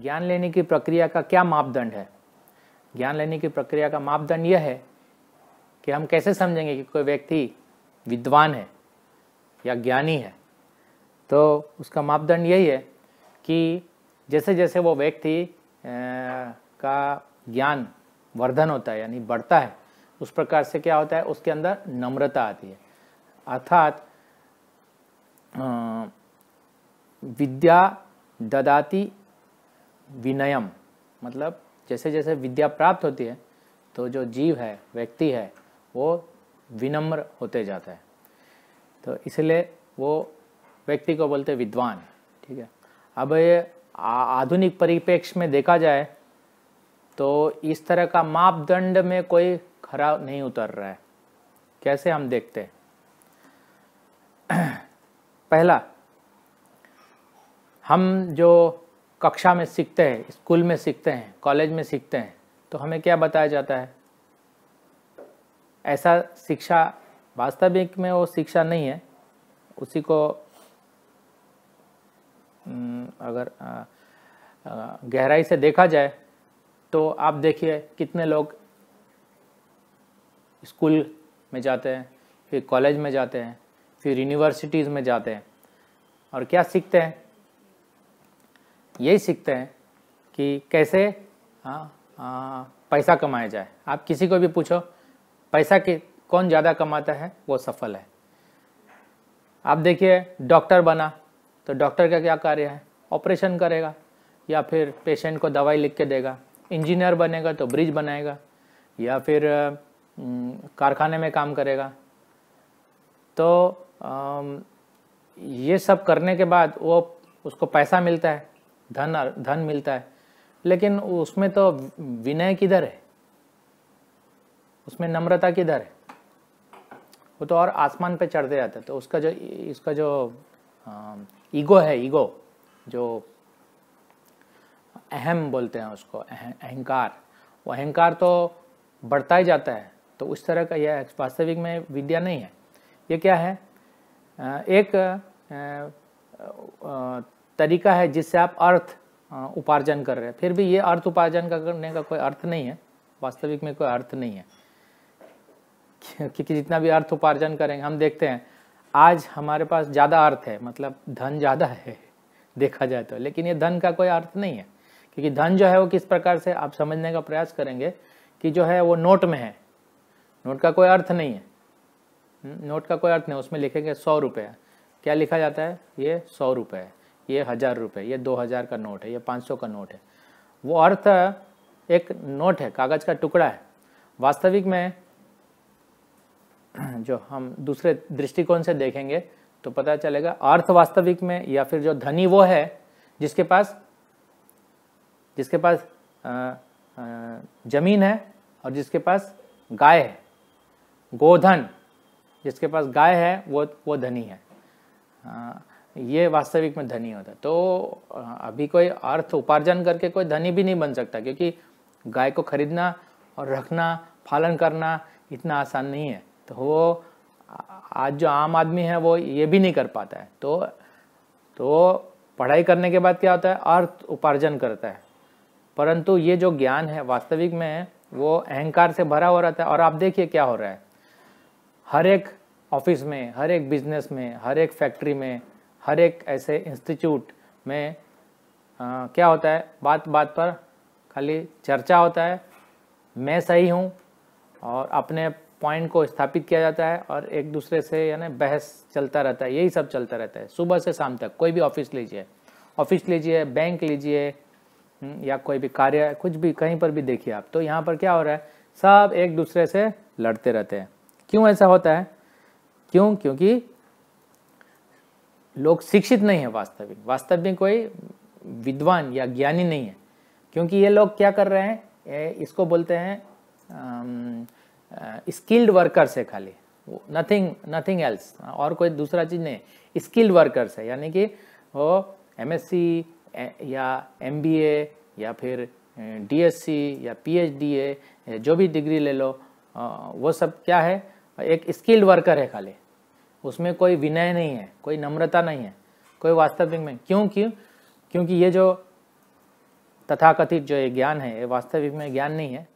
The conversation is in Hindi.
ज्ञान लेने की प्रक्रिया का क्या मापदंड है? ज्ञान लेने की प्रक्रिया का मापदंड यह है कि हम कैसे समझेंगे कि कोई व्यक्ति विद्वान है या ज्ञानी है। तो उसका मापदंड यही है कि जैसे जैसे वो व्यक्ति का ज्ञान वर्धन होता है यानी बढ़ता है, उस प्रकार से क्या होता है, उसके अंदर नम्रता आती है। अर्थात विद्या ददाति विनयम, मतलब जैसे जैसे विद्या प्राप्त होती है तो जो जीव है, व्यक्ति है, वो विनम्र होते जाता है। तो इसलिए वो व्यक्ति को बोलते हैं विद्वान। ठीक है। अब ये आधुनिक परिप्रेक्ष्य में देखा जाए तो इस तरह का मापदंड में कोई खरा नहीं उतर रहा है। कैसे हम देखते हैं? पहला, हम जो कक्षा में सीखते हैं, स्कूल में सीखते हैं, कॉलेज में सीखते हैं, तो हमें क्या बताया जाता है? ऐसा शिक्षा वास्तविक में वो शिक्षा नहीं है। उसी को अगर गहराई से देखा जाए तो आप देखिए कितने लोग स्कूल में जाते हैं, फिर कॉलेज में जाते हैं, फिर यूनिवर्सिटीज़ में जाते हैं और क्या सीखते हैं? यही सीखते हैं कि कैसे पैसा कमाया जाए। आप किसी को भी पूछो पैसा कौन ज़्यादा कमाता है, वो सफल है। आप देखिए डॉक्टर बना तो डॉक्टर का क्या कार्य है? ऑपरेशन करेगा या फिर पेशेंट को दवाई लिख के देगा। इंजीनियर बनेगा तो ब्रिज बनाएगा या फिर कारखाने में काम करेगा। तो ये सब करने के बाद वो उसको पैसा मिलता है, धन मिलता है, लेकिन उसमें तो विनय किधर है? उसमें नम्रता किधर है? वो तो और आसमान पे चढ़ते जाता है। तो इसका जो ईगो है, ईगो जो अहम बोलते हैं उसको, अहंकार, वो अहंकार तो बढ़ता ही जाता है। तो उस तरह का यह वास्तविक में विद्या नहीं है। ये क्या है? एक तरीका है जिससे आप अर्थ उपार्जन कर रहे हैं। फिर भी ये अर्थ उपार्जन करने का कोई अर्थ नहीं है, वास्तविक में कोई अर्थ नहीं है। क्योंकि जितना भी अर्थ उपार्जन करेंगे, हम देखते हैं आज हमारे पास ज़्यादा अर्थ है, मतलब धन ज़्यादा है देखा जाए तो, लेकिन ये धन का कोई अर्थ नहीं है। क्योंकि धन जो है वो किस प्रकार से आप समझने का प्रयास करेंगे कि जो है वो नोट में है। नोट का कोई अर्थ नहीं है। नोट का कोई अर्थ नहीं। उसमें लिखेंगे 100 रुपये, क्या लिखा जाता है? ये 100 रुपये है, ये 1000 रुपये, ये 2000 का नोट है, ये 500 का नोट है। वो अर्थ एक नोट है, कागज़ का टुकड़ा है। वास्तविक में जो हम दूसरे दृष्टिकोण से देखेंगे तो पता चलेगा अर्थ वास्तविक में, या फिर जो धनी वो है जिसके पास जमीन है और जिसके पास गाय है, गोधन, जिसके पास गाय है वो धनी है। ये वास्तविक में धनी होता है। तो अभी कोई अर्थ उपार्जन करके कोई धनी भी नहीं बन सकता, क्योंकि गाय को खरीदना और रखना, पालन करना इतना आसान नहीं है। तो वो आज जो आम आदमी है वो ये भी नहीं कर पाता है। तो पढ़ाई करने के बाद क्या होता है? अर्थ उपार्जन करता है। परंतु ये जो ज्ञान है वास्तविक में वो अहंकार से भरा हो रहता है। और आप देखिए क्या हो रहा है, हर एक ऑफिस में, हर एक बिजनेस में, हर एक फैक्ट्री में, हर एक ऐसे इंस्टीट्यूट में क्या होता है? बात बात पर खाली चर्चा होता है, मैं सही हूँ, और अपने पॉइंट को स्थापित किया जाता है और एक दूसरे से यानी बहस चलता रहता है। यही सब चलता रहता है सुबह से शाम तक। कोई भी ऑफिस लीजिए, बैंक लीजिए, या कोई भी कार्य, कुछ भी कहीं पर भी देखिए आप, तो यहाँ पर क्या हो रहा है? सब एक दूसरे से लड़ते रहते हैं। क्यों ऐसा होता है? क्योंकि लोग शिक्षित नहीं है। वास्तविक कोई विद्वान या ज्ञानी नहीं है। क्योंकि ये लोग क्या कर रहे हैं? इसको बोलते हैं स्किल्ड वर्कर्स है, खाली नथिंग एल्स, और कोई दूसरा चीज़ नहीं। स्किल्ड वर्कर्स है, यानी कि वो MSc या MBA या फिर DSc या PhD, जो भी डिग्री ले लो, वो सब क्या है? एक स्किल्ड वर्कर है खाली। उसमें कोई विनय नहीं है, कोई नम्रता नहीं है, कोई वास्तविक में। क्योंकि ये जो तथाकथित जो ये ज्ञान है ये वास्तविक में ज्ञान नहीं है,